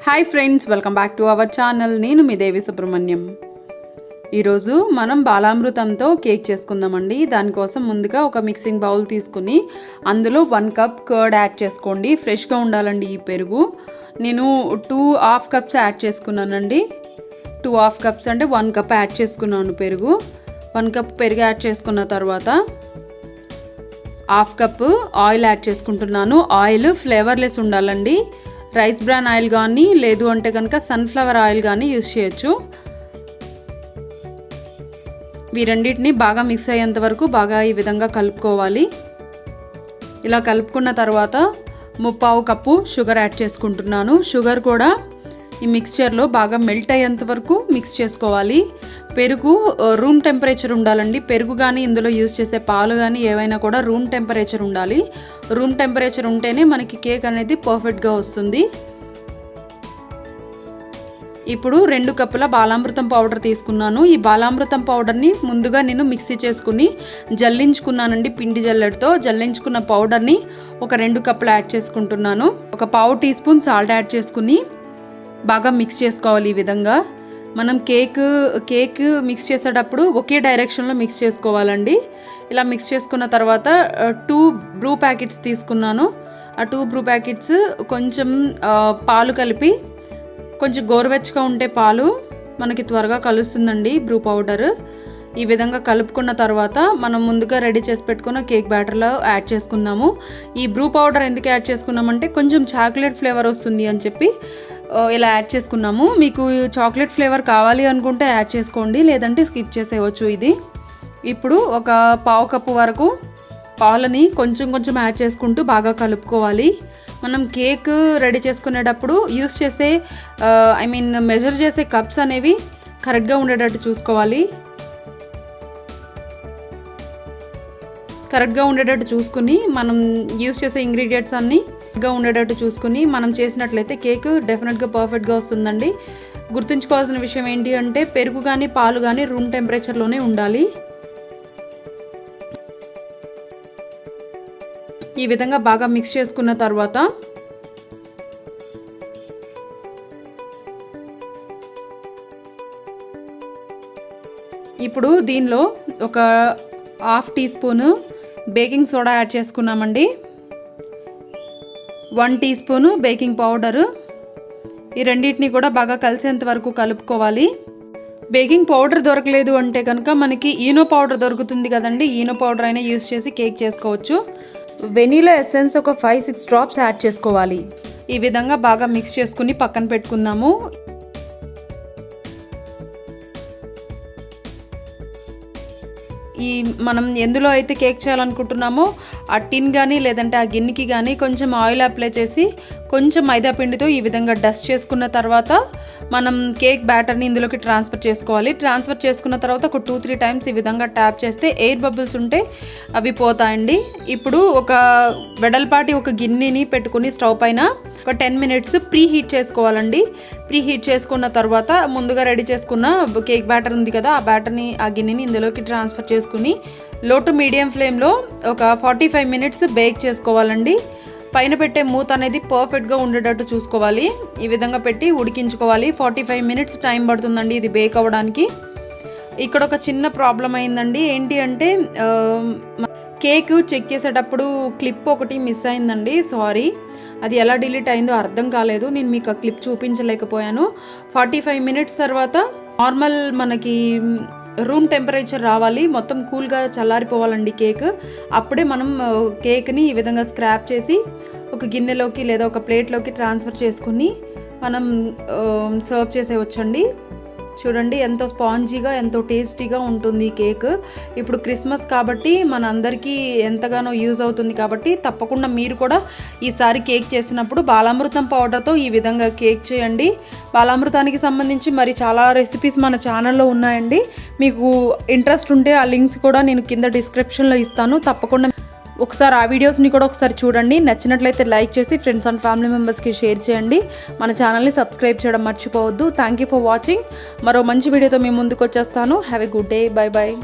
Hi friends, welcome back to our channel. నేను మీ దేవి సుబ్రహ్మణ్యం. ఈరోజు మనం బాలామృతంతో కేక్ చేసుకుందామండి. దానికోసం ముందుగా ఒక మిక్సింగ్ బౌల్ తీసుకుని అందులో 1 కప్ కర్డ్ యాడ్ చేసుకోండి. ఫ్రెష్గా ఉండాలండి ఈ పెరుగు. నేను 2 హాఫ్ కప్స్ యాడ్ చేసుకున్నానండి. 2 హాఫ్ కప్స్ అంటే 1 కప్ యాడ్ చేసుకున్నాను పెరుగు. 1 కప్ పెరుగు యాడ్ చేసుకున్న తర్వాత హాఫ్ కప్ ఆయిల్ యాడ్ చేసుకుంటున్నాను. ఆయిల్ ఫ్లేవర్లెస్ ఉండాలండి. రైస్ బ్రాన్ ఆయిల్ కానీ లేదు అంటే కనుక సన్ఫ్లవర్ ఆయిల్ కానీ యూస్ చేయొచ్చు. ఈ రెండింటిని బాగా మిక్స్ అయ్యేంత వరకు బాగా ఈ విధంగా కలుపుకోవాలి. ఇలా కలుపుకున్న తర్వాత 1/4 కప్పు షుగర్ యాడ్ చేసుకుంటున్నాను. షుగర్ కూడా ఈ మిక్స్చర్లో బాగా మెల్ట్ అయ్యేంత వరకు మిక్స్ చేసుకోవాలి. పెరుగు రూమ్ టెంపరేచర్ ఉండాలండి. పెరుగు కానీ ఇందులో యూజ్ చేసే పాలు కానీ ఏవైనా కూడా రూమ్ టెంపరేచర్ ఉండాలి. రూమ్ టెంపరేచర్ ఉంటేనే మనకి కేక్ అనేది పర్ఫెక్ట్గా వస్తుంది. ఇప్పుడు 2 కప్పుల బాలామృతం పౌడర్ తీసుకున్నాను. ఈ బాలామృతం పౌడర్ని ముందుగా నేను మిక్సీ చేసుకుని జల్లించుకున్నానండి. పిండి జల్లెడతో జల్లించుకున్న పౌడర్ని ఒక 2 కప్పులు యాడ్ చేసుకుంటున్నాను. ఒక 1/2 టీ స్పూన్ సాల్ట్ యాడ్ చేసుకుని బాగా మిక్స్ చేసుకోవాలి. ఈ విధంగా మనం కేక్ మిక్స్ చేసేటప్పుడు ఒకే డైరెక్షన్లో మిక్స్ చేసుకోవాలండి. ఇలా మిక్స్ చేసుకున్న తర్వాత 2 బ్రూ ప్యాకెట్స్ తీసుకున్నాను. ఆ 2 బ్రూ ప్యాకెట్స్ కొంచెం పాలు కలిపి, కొంచెం గోరువెచ్చగా ఉంటే పాలు మనకి త్వరగా కలుస్తుందండి బ్రూ పౌడర్. ఈ విధంగా కలుపుకున్న తర్వాత మనం ముందుగా రెడీ చేసి పెట్టుకున్న కేక్ బ్యాటర్లో యాడ్ చేసుకుందాము. ఈ బ్రూ పౌడర్ ఎందుకు యాడ్ చేసుకున్నామంటే కొంచెం చాక్లెట్ ఫ్లేవర్ వస్తుంది అని చెప్పి ఇలా యాడ్ చేసుకున్నాము. మీకు చాక్లెట్ ఫ్లేవర్ కావాలి అనుకుంటే యాడ్ చేసుకోండి, లేదంటే స్కిప్ చేసేయవచ్చు. ఇది ఇప్పుడు ఒక 1/4 కప్పు వరకు పాలని కొంచెం కొంచెం యాడ్ చేసుకుంటూ బాగా కలుపుకోవాలి. మనం కేక్ రెడీ చేసుకునేటప్పుడు యూస్ చేసే మెజర్ చేసే కప్స్ అనేవి కరెక్ట్గా ఉండేటట్టు చూసుకోవాలి. కరెక్ట్గా ఉండేటట్టు చూసుకుని మనం యూస్ చేసే ఇంగ్రీడియంట్స్ అన్నీ కరెక్ట్గా ఉండేటట్టు చూసుకుని మనం చేసినట్లయితే కేక్ డెఫినెట్గా పర్ఫెక్ట్గా వస్తుందండి. గుర్తుంచుకోవాల్సిన విషయం ఏంటి అంటే పెరుగు కానీ పాలు కానీ రూమ్ టెంపరేచర్లోనే ఉండాలి. ఈ విధంగా బాగా మిక్స్ చేసుకున్న తర్వాత ఇప్పుడు దీనిలో ఒక 1/2 teaspoon baking soda add చేసుకున్నామండి. 1 టీ స్పూను బేకింగ్ పౌడరు. ఈ రెండింటిని కూడా బాగా కలిసేంత వరకు కలుపుకోవాలి. బేకింగ్ పౌడర్ దొరకలేదు అంటే కనుక మనకి ఈనో పౌడర్ దొరుకుతుంది కదండి. ఈనో పౌడర్ అయినా యూస్ చేసి కేక్ చేసుకోవచ్చు. వెనీలా ఎసెన్స్ ఒక 5-6 డ్రాప్స్ యాడ్ చేసుకోవాలి. ఈ విధంగా బాగా మిక్స్ చేసుకుని పక్కన పెట్టుకుందాము. ఈ మనం ఎందులో అయితే కేక్ చేయాలనుకుంటున్నామో ఆ టిన్ కానీ లేదంటే ఆ గిన్నెకి కానీ కొంచెం ఆయిల్ అప్లై చేసి కొంచెం మైదా పిండితో ఈ విధంగా డస్ట్ చేసుకున్న తర్వాత మనం కేక్ బ్యాటర్ని ఇందులోకి ట్రాన్స్ఫర్ చేసుకోవాలి. ట్రాన్స్ఫర్ చేసుకున్న తర్వాత ఒక 2-3 టైమ్స్ ఈ విధంగా ట్యాప్ చేస్తే ఎయిర్ బబుల్స్ ఉంటే అవి పోతాయండి. ఇప్పుడు ఒక వెడల్పాటి ఒక గిన్నెని పెట్టుకుని స్టవ్ పైన ఒక 10 మినిట్స్ ప్రీ హీట్ చేసుకోవాలండి. ప్రీ హీట్ చేసుకున్న తర్వాత ముందుగా రెడీ చేసుకున్న కేక్ బ్యాటర్ ఉంది కదా, ఆ బ్యాటర్ని ఆ గిన్నెని ఇందులోకి ట్రాన్స్ఫర్ చేసుకుని లో టు మీడియం ఫ్లేమ్లో ఒక 45 మినిట్స్ బేక్ చేసుకోవాలండి. పైన పెట్టే మూత అనేది పర్ఫెక్ట్గా ఉండేటట్టు చూసుకోవాలి. ఈ విధంగా పెట్టి ఉడికించుకోవాలి. 45 మినిట్స్ టైం పడుతుందండి ఇది బేక్ అవ్వడానికి. ఇక్కడ ఒక చిన్న ప్రాబ్లం అయిందండి. ఏంటి అంటే కేక్ చెక్ చేసేటప్పుడు క్లిప్ ఒకటి మిస్ అయిందండి. సారీ, అది ఎలా డిలీట్ అయిందో అర్థం కాలేదు. నేను మీకు ఆ క్లిప్ చూపించలేకపోయాను. 45 మినిట్స్ తర్వాత నార్మల్ మనకి రూమ్ టెంపరేచర్ రావాలి. మొత్తం కూల్గా చల్లారిపోవాలండి కేక్. అప్పుడే మనం కేక్ని ఈ విధంగా స్క్రాప్ చేసి ఒక గిన్నెలోకి లేదా ఒక ప్లేట్లోకి ట్రాన్స్ఫర్ చేసుకుని మనం సర్వ్ చేసేవచ్చండి. చూడండి ఎంతో స్పాంజీగా ఎంతో టేస్టీగా ఉంటుంది ఈ కేక్. ఇప్పుడు క్రిస్మస్ కాబట్టి మన అందరికీ ఎంతగానో యూజ్ అవుతుంది కాబట్టి తప్పకుండా మీరు కూడా ఈసారి కేక్ చేసినప్పుడు బాలామృతం పౌడర్తో ఈ విధంగా కేక్ చేయండి. బాలామృతానికి సంబంధించి మరి చాలా రెసిపీస్ మన ఛానల్లో ఉన్నాయండి. మీకు ఇంట్రెస్ట్ ఉంటే ఆ లింక్స్ కూడా నేను కింద డిస్క్రిప్షన్లో ఇస్తాను. తప్పకుండా ఒకసారి ఆ వీడియోస్ని కూడా ఒకసారి చూడండి. నచ్చినట్లయితే లైక్ చేసి ఫ్రెండ్స్ అండ్ ఫ్యామిలీ మెంబర్స్కి షేర్ చేయండి. మన ఛానల్ని సబ్స్క్రైబ్ చేయడం మర్చిపోవద్దు. Thank you for watching. మరో మంచి వీడియోతో మీ ముందుకు వచ్చేస్తాను. Have a good day. Bye bye.